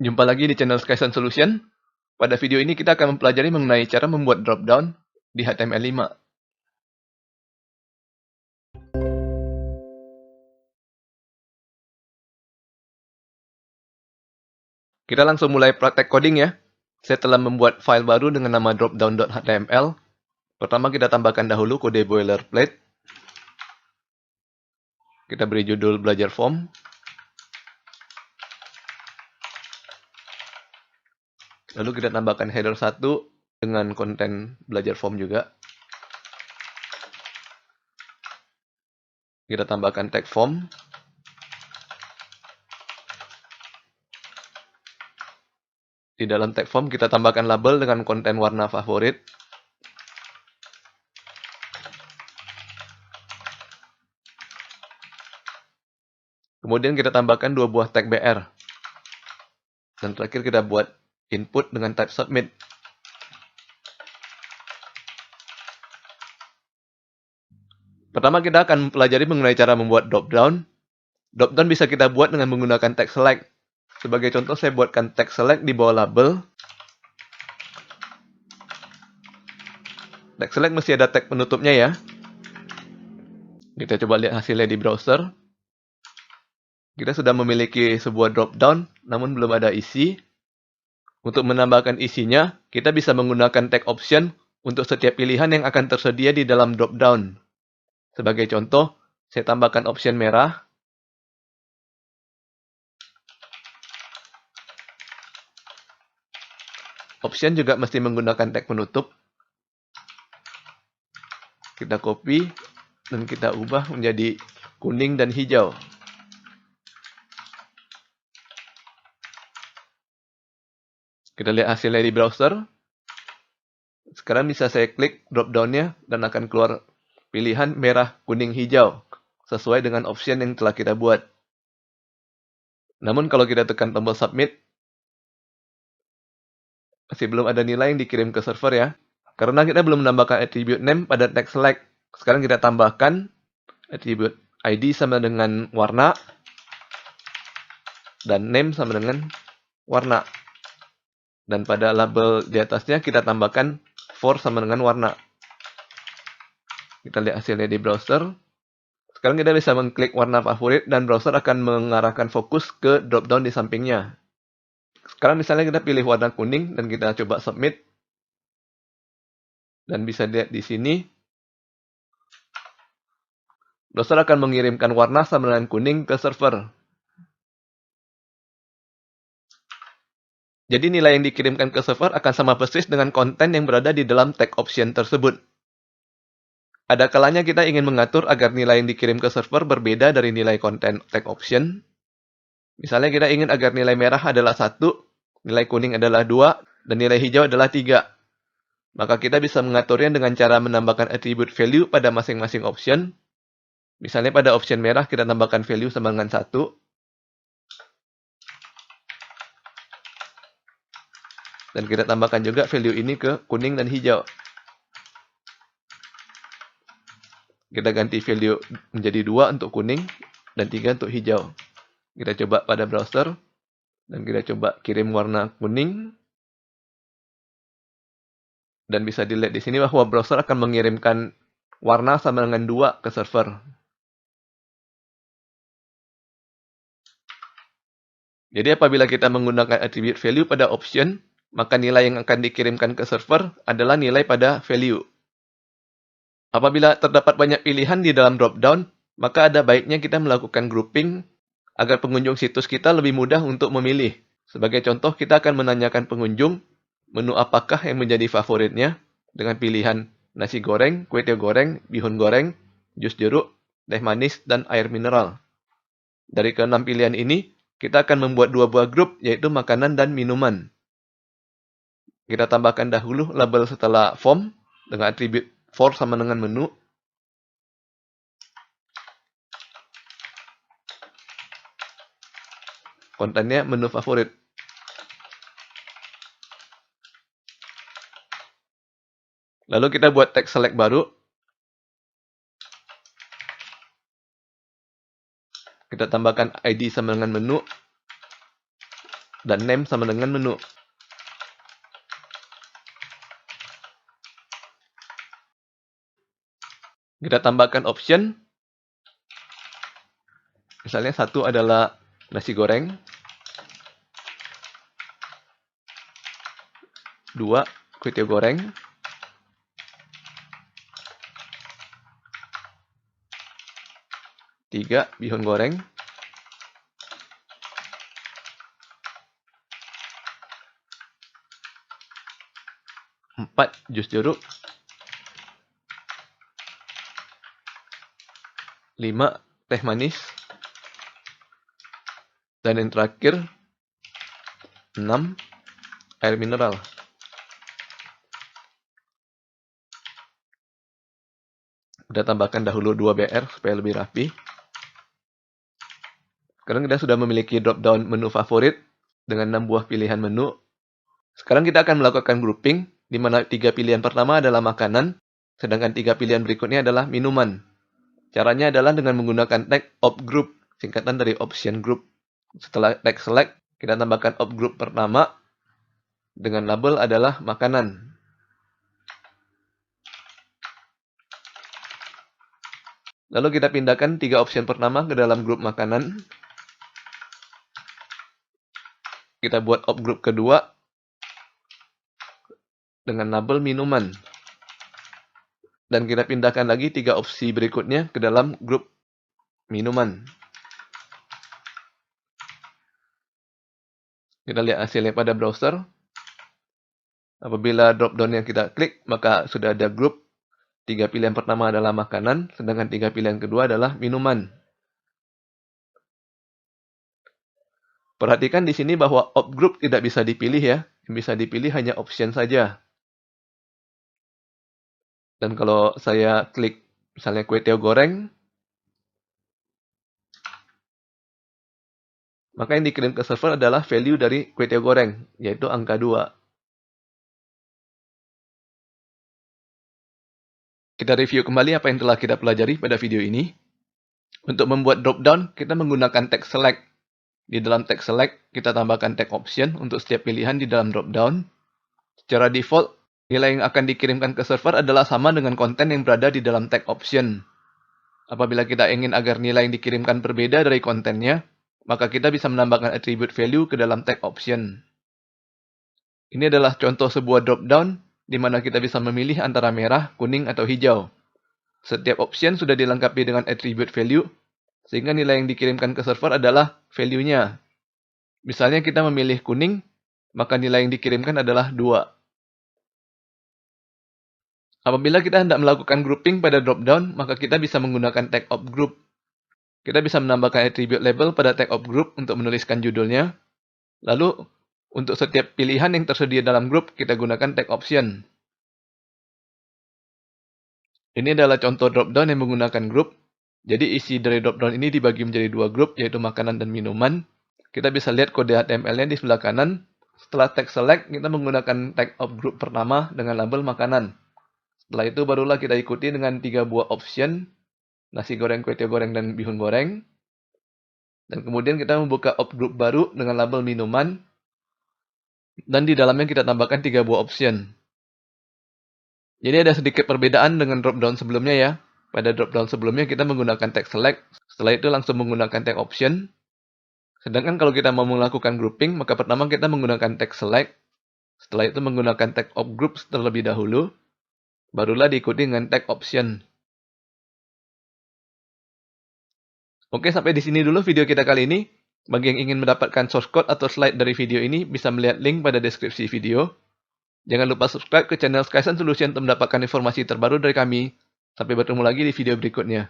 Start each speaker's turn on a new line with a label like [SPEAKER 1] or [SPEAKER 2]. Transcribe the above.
[SPEAKER 1] Jumpa lagi di channel Skysun Solution. Pada video ini kita akan mempelajari mengenai cara membuat drop-down di HTML5. Kita langsung mulai praktek coding ya. Saya telah membuat file baru dengan nama dropdown.html. Pertama kita tambahkan dahulu kode boilerplate. Kita beri judul belajar form. Lalu kita tambahkan header 1 dengan konten belajar form juga. Kita tambahkan tag form. Di dalam tag form kita tambahkan label dengan konten warna favorit. Kemudian kita tambahkan dua buah tag BR. Dan terakhir kita buat input dengan type submit. Pertama kita akan mempelajari mengenai cara membuat drop-down. Drop-down bisa kita buat dengan menggunakan tag select. Sebagai contoh saya buatkan tag select di bawah label. Tag select mesti ada tag penutupnya ya. Kita coba lihat hasilnya di browser. Kita sudah memiliki sebuah drop-down, namun belum ada isi. Untuk menambahkan isinya, kita bisa menggunakan tag option untuk setiap pilihan yang akan tersedia di dalam drop-down. Sebagai contoh, saya tambahkan option merah. Option juga mesti menggunakan tag penutup. Kita copy dan kita ubah menjadi kuning dan hijau. Kita lihat hasilnya di browser. Sekarang bisa saya klik drop-down-nya dan akan keluar pilihan merah, kuning, hijau. Sesuai dengan option yang telah kita buat. Namun kalau kita tekan tombol submit, masih belum ada nilai yang dikirim ke server ya. Karena kita belum menambahkan attribute name pada tag select. Sekarang kita tambahkan attribute ID sama dengan warna. Dan name sama dengan warna. Dan pada label di atasnya kita tambahkan for sama dengan warna. Kita lihat hasilnya di browser. Sekarang kita bisa mengklik warna favorit dan browser akan mengarahkan fokus ke drop-down di sampingnya. Sekarang misalnya kita pilih warna kuning dan kita coba submit. Dan bisa lihat di sini. Browser akan mengirimkan warna sama dengan kuning ke server. Jadi nilai yang dikirimkan ke server akan sama persis dengan konten yang berada di dalam tag option tersebut. Ada kalanya kita ingin mengatur agar nilai yang dikirim ke server berbeda dari nilai konten tag option. Misalnya kita ingin agar nilai merah adalah 1, nilai kuning adalah 2, dan nilai hijau adalah 3. Maka kita bisa mengaturnya dengan cara menambahkan attribute value pada masing-masing option. Misalnya pada option merah kita tambahkan value sama dengan 1. Dan kita tambahkan juga value ini ke kuning dan hijau. Kita ganti value menjadi 2 untuk kuning dan 3 untuk hijau. Kita coba pada browser. Dan kita coba kirim warna kuning. Dan bisa dilihat di sini bahwa browser akan mengirimkan warna sama dengan 2 ke server. Jadi apabila kita menggunakan attribute value pada option, maka nilai yang akan dikirimkan ke server adalah nilai pada value. Apabila terdapat banyak pilihan di dalam drop-down, maka ada baiknya kita melakukan grouping agar pengunjung situs kita lebih mudah untuk memilih. Sebagai contoh, kita akan menanyakan pengunjung menu apakah yang menjadi favoritnya dengan pilihan nasi goreng, kue tiaw goreng, bihun goreng, jus jeruk, teh manis, dan air mineral. Dari ke-6 pilihan ini, kita akan membuat dua buah grup, yaitu makanan dan minuman. Kita tambahkan dahulu label setelah form dengan atribut for sama dengan menu. Kontennya menu favorit. Lalu kita buat tag select baru. Kita tambahkan ID sama dengan menu. dan name sama dengan menu. Kita tambahkan option. Misalnya satu adalah nasi goreng, 2 kue tiaw goreng, 3 bihun goreng, 4 jus jeruk, 5 teh manis, dan yang terakhir 6 air mineral. Kita tambahkan dahulu 2 BR supaya lebih rapi. Sekarang kita sudah memiliki drop down menu favorit dengan 6 buah pilihan menu. Sekarang kita akan melakukan grouping, di mana 3 pilihan pertama adalah makanan, sedangkan 3 pilihan berikutnya adalah minuman. Caranya adalah dengan menggunakan tag op group, singkatan dari option group. Setelah tag select, kita tambahkan op group pertama dengan label adalah makanan. Lalu kita pindahkan 3 option pertama ke dalam grup makanan. Kita buat op group kedua dengan label minuman. Dan kita pindahkan lagi 3 opsi berikutnya ke dalam grup minuman. Kita lihat hasilnya pada browser. Apabila drop-down yang kita klik, maka sudah ada grup. 3 pilihan pertama adalah makanan, sedangkan 3 pilihan kedua adalah minuman. Perhatikan di sini bahwa op group tidak bisa dipilih ya. Yang bisa dipilih hanya option saja. Dan kalau saya klik misalnya kue tiaw goreng, maka yang dikirim ke server adalah value dari kue tiaw goreng, yaitu angka 2. Kita review kembali apa yang telah kita pelajari pada video ini. Untuk membuat drop-down, kita menggunakan tag select. Di dalam tag select, kita tambahkan tag option untuk setiap pilihan di dalam drop-down. Secara default, nilai yang akan dikirimkan ke server adalah sama dengan konten yang berada di dalam tag option. Apabila kita ingin agar nilai yang dikirimkan berbeda dari kontennya, maka kita bisa menambahkan attribute value ke dalam tag option. Ini adalah contoh sebuah drop-down di mana kita bisa memilih antara merah, kuning, atau hijau. Setiap option sudah dilengkapi dengan attribute value, sehingga nilai yang dikirimkan ke server adalah value-nya. Misalnya kita memilih kuning, maka nilai yang dikirimkan adalah 2. Apabila kita hendak melakukan grouping pada drop-down, maka kita bisa menggunakan tag op group. Kita bisa menambahkan attribute label pada tag op group untuk menuliskan judulnya. Lalu, untuk setiap pilihan yang tersedia dalam grup, kita gunakan tag option. Ini adalah contoh drop-down yang menggunakan grup. Jadi isi dari drop-down ini dibagi menjadi 2 grup, yaitu makanan dan minuman. Kita bisa lihat kode HTML-nya di sebelah kanan. Setelah tag select, kita menggunakan tag op group pertama dengan label makanan. Setelah itu barulah kita ikuti dengan 3 buah option, nasi goreng, kue tiaw goreng, dan bihun goreng. Dan kemudian kita membuka op group baru dengan label minuman. Dan di dalamnya kita tambahkan 3 buah option. Jadi ada sedikit perbedaan dengan drop-down sebelumnya ya. Pada drop-down sebelumnya kita menggunakan tag select, setelah itu langsung menggunakan tag option. Sedangkan kalau kita mau melakukan grouping, maka pertama kita menggunakan tag select, setelah itu menggunakan tag op group terlebih dahulu, barulah diikuti dengan tag option. Oke, sampai di sini dulu video kita kali ini. Bagi yang ingin mendapatkan source code atau slide dari video ini, bisa melihat link pada deskripsi video. Jangan lupa subscribe ke channel Skysun Solution untuk mendapatkan informasi terbaru dari kami. Sampai bertemu lagi di video berikutnya.